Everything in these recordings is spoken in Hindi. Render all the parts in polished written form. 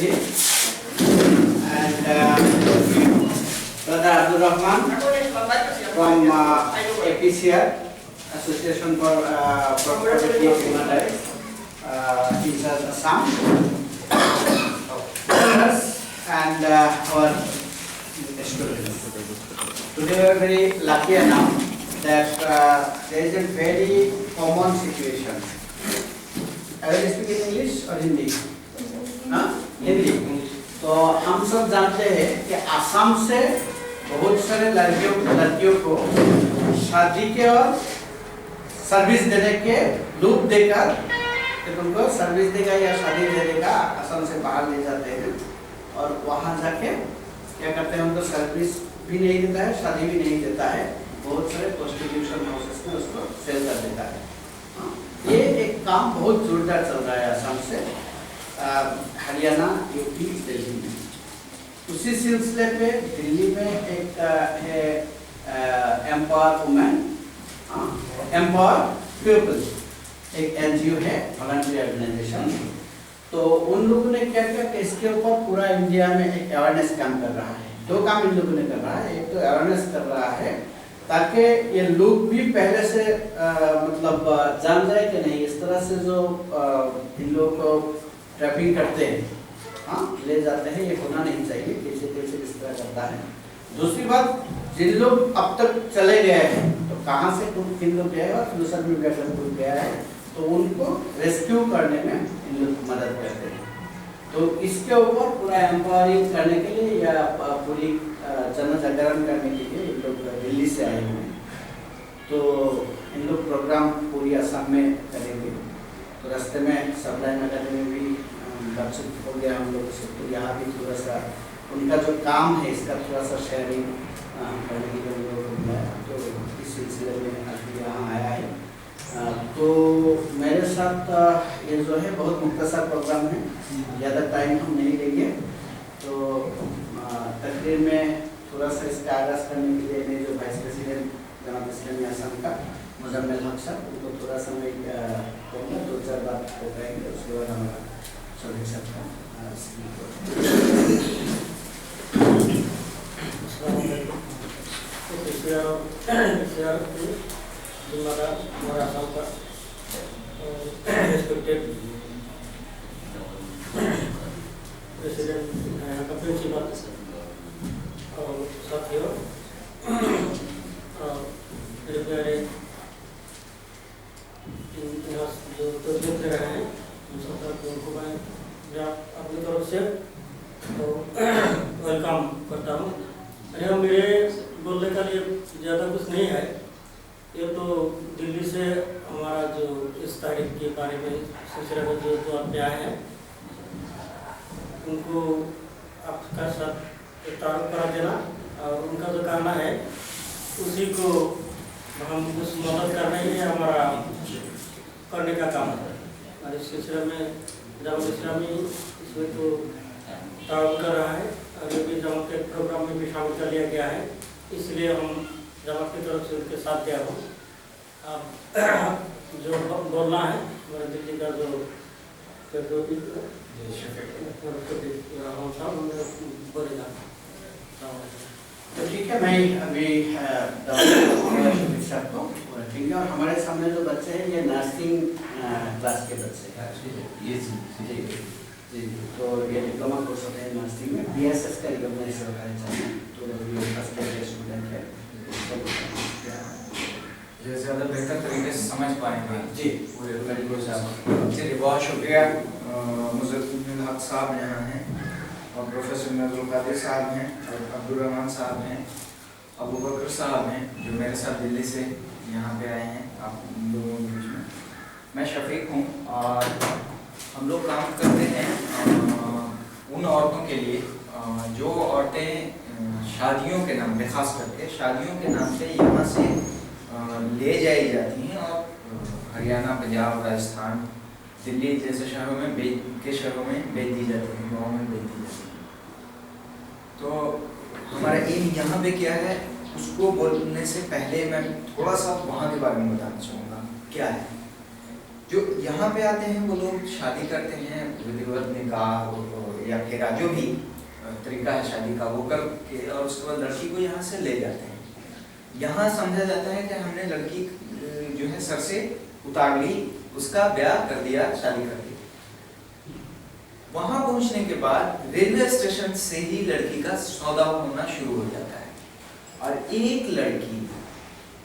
Ji and Brother Abdul Rahman from APCR, Association for Prosperity of Human Rights. He's Assam. And our students. Today we are very lucky enough that there is a very common situation. I will speak in English or Hindi? Hindi. तो हम सब जानते हैं कि असम से बहुत सारे लड़कियों को शादी के और सर्विस देने के लूप देकर उनको सर्विस देगा या शादी दे देगा, असम से बाहर ले जाते हैं और वहाँ जाके क्या करते हैं, उनको सर्विस भी नहीं देता है, शादी भी नहीं देता है, बहुत सारे प्रोस्टिट्यूशन हाउसेस में उसको सेल कर देता है। ये एक काम बहुत जोरदार चल रहा है असम से हरियाणा, यूपी, दिल्ली में। उसी सिलसिले पे दिल्ली में एक है एम्पावर वुमेन, एम्पावर पीपल, एक एनजीओ है, वॉलंटरी ऑर्गेनाइजेशन। तो उन लोगों ने क्या किया कि इसके ऊपर पूरा इंडिया में एक अवेयरनेस काम कर रहा है। दो काम इन लोगों ने कर रहा है, एक तो अवेयरनेस कर रहा है ताकि ये लोग भी पहले से मतलब जान जाए कि नहीं, इस तरह से जो इन लोगों को ट्रैपिंग करते हैं, ले जाते हैं, ये होना नहीं चाहिए, कैसे कैसे इस तरह करता है। दूसरी बात, जिन लोग अब तक चले गए हैं तो कहाँ से किन लोग गए और फ्यूचर में गया है तो उनको रेस्क्यू करने में इन लोग मदद करते हैं। तो इसके ऊपर पूरा एम्पावरिंग करने के लिए या पूरी जन जागरण करने के लिए इन लोग दिल्ली से आए हुए हैं। तो इन लोग प्रोग्राम पूरी असम में करेंगे। तो रास्ते में सबलाइन अकेडमी में भी बातचीत हो गया हम लोगों से, तो यहाँ भी थोड़ा सा उनका जो काम है इसका थोड़ा सा शेयरिंग करने के लिए लोगों को बुलाया। तो इस सिलसिले में अभी यहाँ आया है। तो मेरे साथ ये जो है बहुत मुख्तसर प्रोग्राम है, ज़्यादा टाइम हम नहीं लेंगे। तो तकरीर में थोड़ा सा इसका आगाज़ करने के लिए मेरे जो वाइस प्रेसिडेंट जनाब इस्लामी असम का मुजम्मिल हक साहब, उनको थोड़ा सा मैं कहूँगा, दो चार बात को कहेंगे, उसके बाद हमारा चौधरी साहब का हमारा असम का रिस्पेक्टेड प्रेसिडेंट यहाँ का प्रिंसिपल और साथियों मेरे प्यारे यहाँ जो तोजह दे रहे हैं उन सब उनको मैं अपनी तरफ से तो वेलकम करता हूँ। अरे मेरे बोलने का लिए ज़्यादा कुछ नहीं है, ये तो दिल्ली से हमारा जो इस तारीख के बारे में सिलसिले में जो आप पे आए हैं उनको आपका साथ तारुफ करा देना और उनका जो कहना है उसी को हम कुछ मदद करना ही है हमारा करने का काम है। और इस सिलसिले में जमात इस्लामी इसमें तो तारुफ कर रहा है और ये भी जमात के प्रोग्राम में भी शामिल कर लिया गया है, इसलिए हम जमात की तरफ से उनके साथ गया हूँ। अब जो बोलना है हमारे दिल्ली का जो बोलेगा। तो ठीक है, मैं अभी साहब को ठीक है। और हमारे सामने जो बच्चे हैं ये नर्सिंग क्लास के बच्चे हैं। ये जी तो ये डिप्लोमा कोर्स होते हैं नर्सिंग में, BSS का रिकॉग्नाइज होता है। तो ये फर्स्ट ईयर स्टूडेंट है, ये ज़्यादा बेहतर तरीके से समझ पाएंगे जी। पूरे बिल्कुल साहब, चलिए बहुत शुक्रिया। मुजम्मिल हक साहब यहाँ हैं और प्रोफेसर नजरुल कादिर साहब हैं और अब्दुल रहमान साहब हैं, अबू बकर साहब हैं जो मेरे साथ दिल्ली से यहाँ पे आए हैं आप लोगों के बीच में। मैं शफीक हूँ और हम लोग काम करते हैं उन औरतों के लिए जो औरतें शादियों के नाम पे, ख़ास करके शादियों के नाम पे यहाँ से ले जाई जाती हैं और हरियाणा, पंजाब, राजस्थान, दिल्ली जैसे शहरों में बेच दी जाती हैं, गाँव में बेच दी जाती हैं। तो हमारा एम यहाँ पे क्या है उसको बोलने से पहले मैं थोड़ा सा वहाँ के बारे में बताना चाहूँगा। क्या है जो यहाँ पे आते हैं वो लोग शादी करते हैं, विधिवत निकाह या फेरा जो भी तरीका है शादी का वो करके और उसके बाद लड़की को यहाँ से ले जाते हैं। यहाँ समझा जाता है कि हमने लड़की जो है सर से उतार ली, उसका ब्याह कर दिया, शादी कर दी। वहां पहुंचने के बाद रेलवे स्टेशन से ही लड़की का सौदा होना शुरू हो जाता है और एक लड़की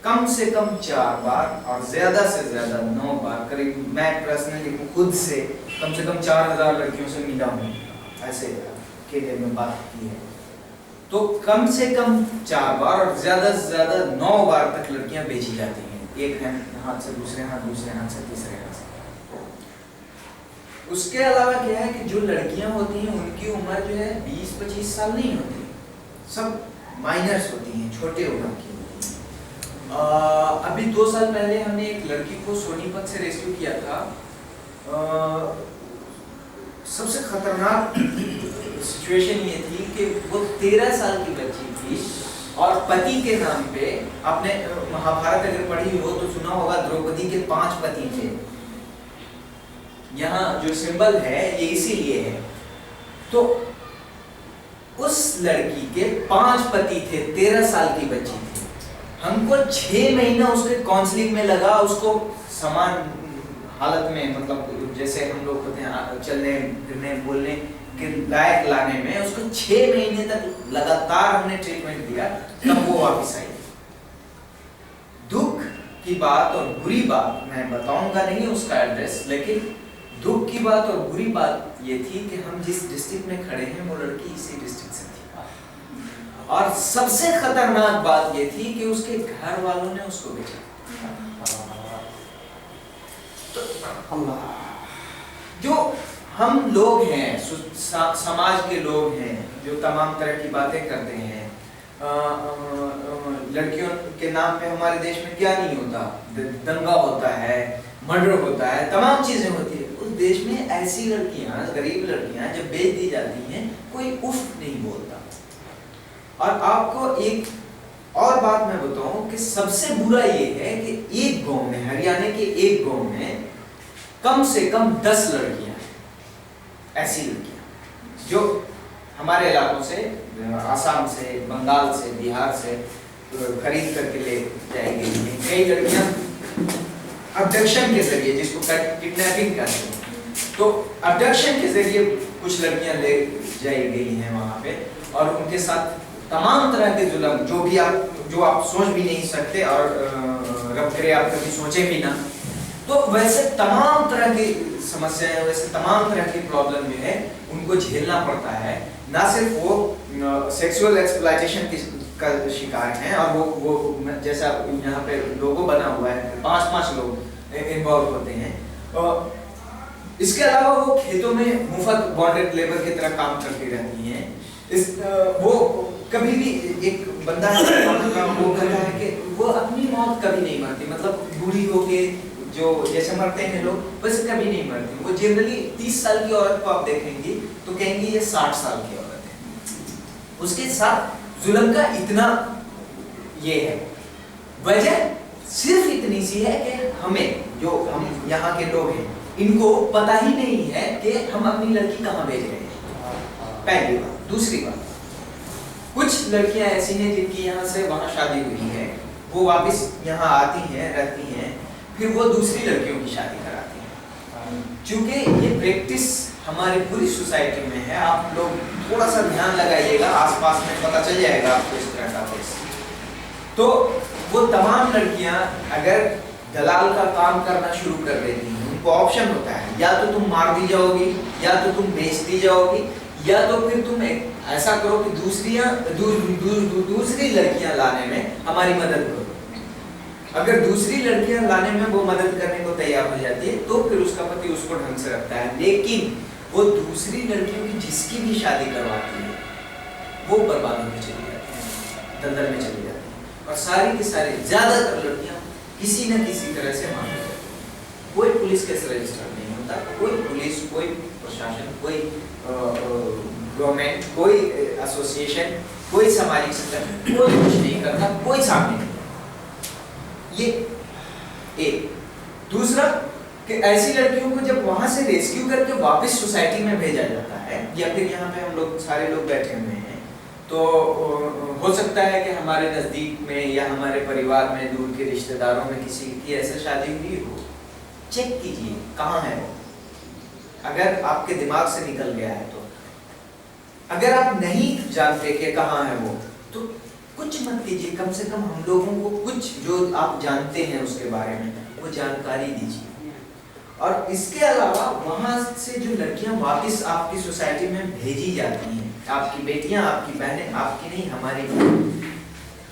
कम से कम 4 बार और ज्यादा से ज्यादा 9 बार, करीब मैं पर्सनली खुद से कम 4000 लड़कियों से मिला हूँ, ऐसे केले में बात की है। तो कम से कम 4 बार और ज्यादा से ज्यादा 9 बार तक लड़कियां बेची जाती हैं, एक हाथ से दूसरे हाथ से तीसरे हाथ से। उसके अलावा क्या है कि जो लड़कियां होती हैं उनकी उम्र जो है 20-25 साल नहीं होती, सब माइनर्स होती हैं, छोटे उम्र की। अभी 2 साल पहले हमने एक लड़की को सोनीपत से रेस्क्यू किया था। सबसे खतरनाक सिचुएशन ये थी कि वो 13 साल की बच्ची थी और पति के नाम पे, आपने महाभारत अगर पढ़ी हो तो सुना होगा द्रौपदी के 5 पति थे। यहाँ जो सिंबल है ये इसीलिए है। तो उस लड़की के 5 पति थे, 13 साल की बच्ची थी। हमको 6 महीना उसके काउंसलिंग में लगा, उसको समान हालत में, मतलब जैसे हम लोग होते हैं चलने फिरने बोलने के लायक लाने में, उसको 6 महीने तक लगातार हमने ट्रीटमेंट दिया, तब वो वापस आई। दुख की बात और बुरी बात, मैं बताऊंगा नहीं उसका एड्रेस, लेकिन दुख की बात और बुरी बात ये थी कि हम जिस डिस्ट्रिक्ट में खड़े हैं वो लड़की इसी डिस्ट्रिक्ट से थी। और सबसे खतरनाक बात ये थी कि उसके घर वालों ने उसको बेचा। तो जो हम लोग हैं, समाज के लोग हैं, जो तमाम तरह की बातें करते हैं, लड़कियों के नाम पे हमारे देश में क्या नहीं होता, दंगा होता है, मर्डर होता है, तमाम चीजें होती है। उस देश में ऐसी लड़कियां, गरीब लड़कियां जब बेच दी जाती हैं, कोई उफ नहीं बोलता। और आपको एक और बात मैं बताऊं कि सबसे बुरा ये है कि एक गांव में, हरियाणा के एक गांव में कम से कम 10 लड़कियां, ऐसी लड़कियां जो हमारे इलाकों से, आसाम से, बंगाल से, बिहार से खरीद करके ले जाई गई हैं। कई लड़कियां अबडक्शन के जरिए, जिसको किडनैपिंग कहते हैं, तो अबडक्शन के जरिए कुछ लड़कियां ले जाई गई हैं वहां पे, और उनके साथ तमाम तरह के जुल्म, जो आप सोच भी नहीं सकते, और रब करे आप कभी सोचे भी ना। तो वैसे तमाम तरह की समस्याएं, वैसे तमाम तरह की प्रॉब्लम जो है उनको झेलना पड़ता है। ना सिर्फ वो सेक्सुअल एक्सप्लॉयटेशन का शिकार हैं, और वो जैसा यहाँ पे लोगो बना हुआ है, 5-5 लोग इन्वॉल्व होते हैं। इसके अलावा वो खेतों में मुफ्त बॉन्डेड लेबर की तरह काम करती रहती हैं। वो कभी भी, एक बंदा वो कहता है कि वो अपनी मौत कभी नहीं मरती, मतलब बूढ़ी होके जो जैसे मरते हैं लोग वैसे कभी नहीं मरती। वो जनरली 30 साल की औरत को आप देखेंगे तो कहेंगे ये 60 साल की औरत है। उसके साथ जुल्म का इतना ये है, वजह सिर्फ इतनी सी है कि हमें, जो हम यहाँ के लोग हैं, इनको पता ही नहीं है कि हम अपनी लड़की कहाँ भेज रहे हैं, पहली बात। दूसरी बात, कुछ लड़कियां ऐसी हैं जिनकी यहाँ से वहाँ शादी हुई है, वो वापस यहाँ आती हैं, रहती हैं, फिर वो दूसरी लड़कियों की शादी कराती हैं। चूंकि ये प्रैक्टिस हमारी पूरी सोसाइटी में है, आप लोग थोड़ा सा ध्यान लगाइएगा, आसपास में पता चल जाएगा आपको इस तरह का केस। तो वो तमाम लड़कियां अगर दलाल का काम करना शुरू कर देती हैं, उनको ऑप्शन होता है, या तो तुम मार दी जाओगी, या तो तुम बेच दी जाओगी, या तो फिर तुम ऐसा करो कि दूसरी लड़कियां लाने में हमारी मदद करो। अगर दूसरी लड़कियां लाने में वो मदद करने को तैयार हो जाती है तो फिर उसका पति उसको ढंग से रखता है। लेकिन वो दूसरी लड़कियों की जिसकी भी शादी करवाती है वो बर्बाद होकर चली जाती है, दलदल में चली जाती है, और सारी की सारी ज्यादातर लड़कियां किसी न किसी तरह से मार दी जाती है। कोई पुलिस केस रजिस्टर नहीं होता, कोई पुलिस, कोई प्रशासन, कोई गवर्नमेंट, कोई एसोसिएशन, कोई सामाजिक संगठन, कोई कुछ नहीं करता, कोई सामने नहीं। ये एक। दूसरा कि ऐसी लड़कियों को जब वहां से रेस्क्यू करके वापस सोसाइटी में भेजा जाता है, या फिर यहाँ पे हम लोग सारे लोग बैठे हुए हैं, तो हो सकता है कि हमारे नज़दीक में या हमारे परिवार में, दूर के रिश्तेदारों में किसी की ऐसे शादी हुई हो। चेक कीजिए कहाँ है वो, अगर आपके दिमाग से निकल गया है तो। अगर आप नहीं जानते कि कहाँ है वो, तो कुछ मत कीजिए, कम से कम हम लोगों को कुछ जो आप जानते हैं उसके बारे में वो जानकारी दीजिए। और इसके अलावा वहाँ से जो लड़कियां वापस आपकी सोसाइटी में भेजी जाती हैं, आपकी बेटियां, आपकी बहनें, आपकी नहीं हमारी,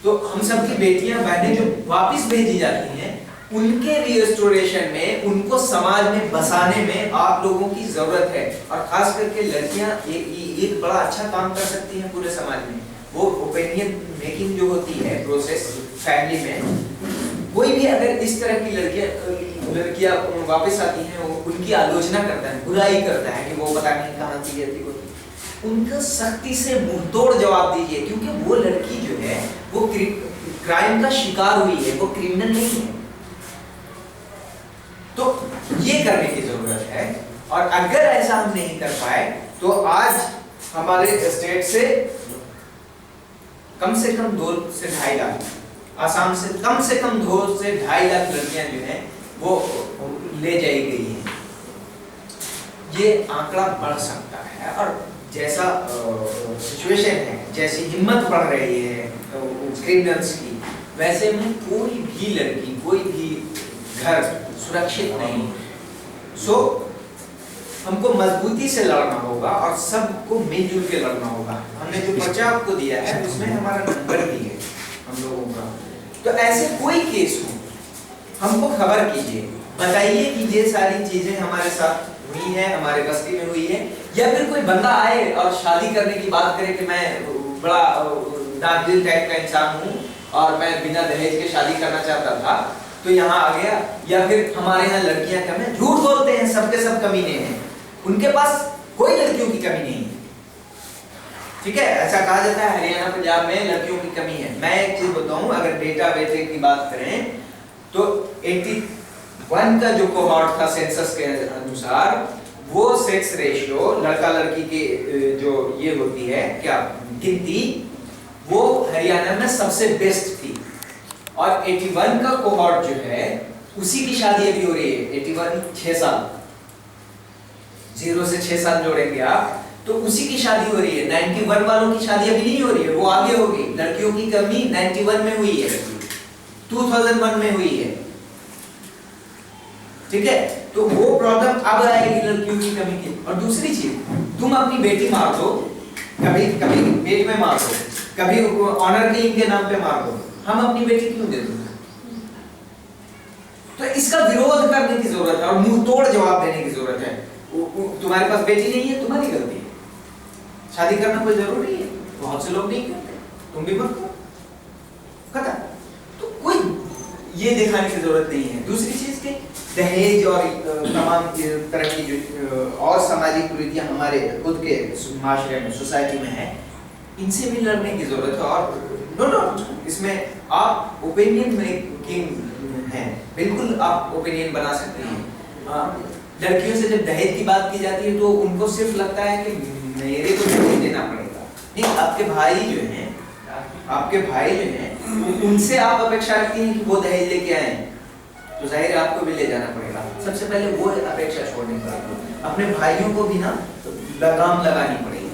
तो हम सब की बेटियां बहनें जो वापस भेजी जाती हैं, उनके रिस्टोरेशन में, उनको समाज में बसाने में आप लोगों की जरूरत है। और खास करके लड़कियां एक बड़ा अच्छा काम कर सकती हैं पूरे समाज में। वो ओपिनियन मेकिंग जो होती है प्रोसेस फैमिली में, कोई भी अगर इस तरह की लड़कियां वापस आती हैं, उनकी आलोचना करता है, बुराई करता है कि वो पता नहीं कहाँ की रहती होती, उनको सख्ती से मुंहतोड़ जवाब दीजिए, क्योंकि वो लड़की जो है वो क्राइम का शिकार हुई है, वो क्रिमिनल नहीं है। तो ये करने की जरूरत है। और अगर ऐसा हम नहीं कर पाए तो आज हमारे स्टेट से कम 2 से 2.5 लाख, आसाम से कम 2 से 2.5 लाख लड़कियां जो हैं वो ले जाई गई हैं। ये आंकड़ा बढ़ सकता है, और जैसा सिचुएशन है, जैसी हिम्मत बढ़ रही है क्रिमिनल्स की, वैसे में कोई भी लड़की, कोई भी घर सुरक्षित नहीं। सो हमको मजबूती से लड़ना होगा और सबको मिलजुल के लड़ना होगा। हमने जो पर्चा आपको दिया है उसमें हमारा नंबर भी है हम लोगों का। तो ऐसे कोई केस हो, हमको खबर कीजिए, बताइए कि ये सारी चीजें हमारे साथ हुई है, हमारे बस्ती में हुई है। या फिर कोई बंदा आए और शादी करने की बात करे कि मैं बड़ा दादिल टाइप का इंसान हूँ और मैं बिना दहेज के शादी करना चाहता था, तो यहाँ आ गया। या फिर हमारे यहाँ लड़कियां कम है, झूठ बोलते हैं, सबके सब कमीने हैं, उनके पास कोई लड़कियों की कमी नहीं है। ठीक है, ऐसा कहा जाता है हरियाणा पंजाब में लड़कियों की कमी है। मैं एक चीज बताऊं, अगर डेटा बेटे की बात करें तो 81 का जो कोहॉर्ट था सेंसस के अनुसार, वो सेक्स रेशियो लड़का लड़की की जो ये होती है क्या गिनती, वो हरियाणा में सबसे बेस्ट थी। और 81 का कोहॉर्ट जो है उसी की शादी अभी हो रही है। 81 6 साल, 0 से 6 साल जोड़ेंगे आप तो उसी की शादी हो रही है। 91 वालों की शादी अभी नहीं हो रही है, वो आगे होगी। लड़कियों की कमी 91 में हुई है, 2001 में हुई है। ठीक है, तो वो प्रॉब्लम अब आएगी लड़कियों की कमी की। और दूसरी चीज, तुम अपनी बेटी मार दो, कभी कभी पेट में मार दो, कभी ऑनर किलिंग के नाम पे मार दो, हम अपनी बेटी क्यों दे दूंगा? तो इसका विरोध करने की जरूरत है और मुंह तोड़ जवाब देने की जरूरत है। तुम्हारे पास बेटी नहीं है, तुम्हारी गलती है। शादी करना कोई जरूरी है, बहुत से लोग नहीं करते, तुम भी मत करो, खत्म। तो कोई ये दिखाने की जरूरत नहीं है। दूसरी चीज के दहेज और तमाम तरह की जो और सामाजिक कुरीतियां हमारे खुद के माशरे में, सोसाइटी में है, इनसे भी लड़ने की जरूरत है। और नो इसमें आप ओपिनियन मेकिंग है, बिल्कुल आप ओपिनियन बना सकते हैं। लड़कियों से जब दहेज की बात की जाती है तो उनको सिर्फ लगता है कि मेरे को दहेज देना पड़ेगा। नहीं, आपके भाई जो हैं उनसे आप अपेक्षा रखती हैं कि वो दहेज लेके आए, तो जाहिर है आपको भी ले जाना पड़ेगा। सबसे पहले वो अपेक्षा छोड़नी पड़ेगी। अपने भाइयों को भी ना लगाम लगानी पड़ेगी।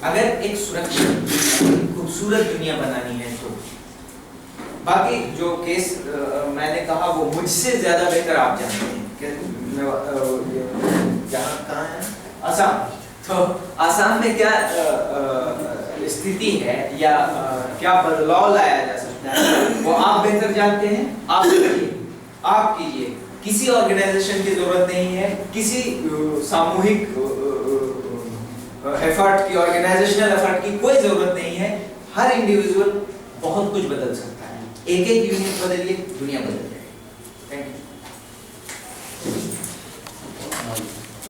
अगर एक सुरक्षित खूबसूरत दुनिया बनानी है तो। बाकी जो केस मैंने कहा वो मुझसे ज्यादा बेहतर आप जानते हैं। कहाँ है? असम। तो असम में क्या स्थिति है या क्या बदलाव लाया जा सकता है वो आप बेहतर जानते हैं। आप करिए, आप कीजिए। किसी ऑर्गेनाइजेशन की जरूरत नहीं है, किसी सामूहिक एफर्ट की, ऑर्गेनाइजेशनल एफर्ट की कोई जरूरत नहीं है। हर इंडिविजुअल बहुत कुछ बदल सकता है। एक यूनिट बदलिए, दुनिया बदल जाएगी। Thank you.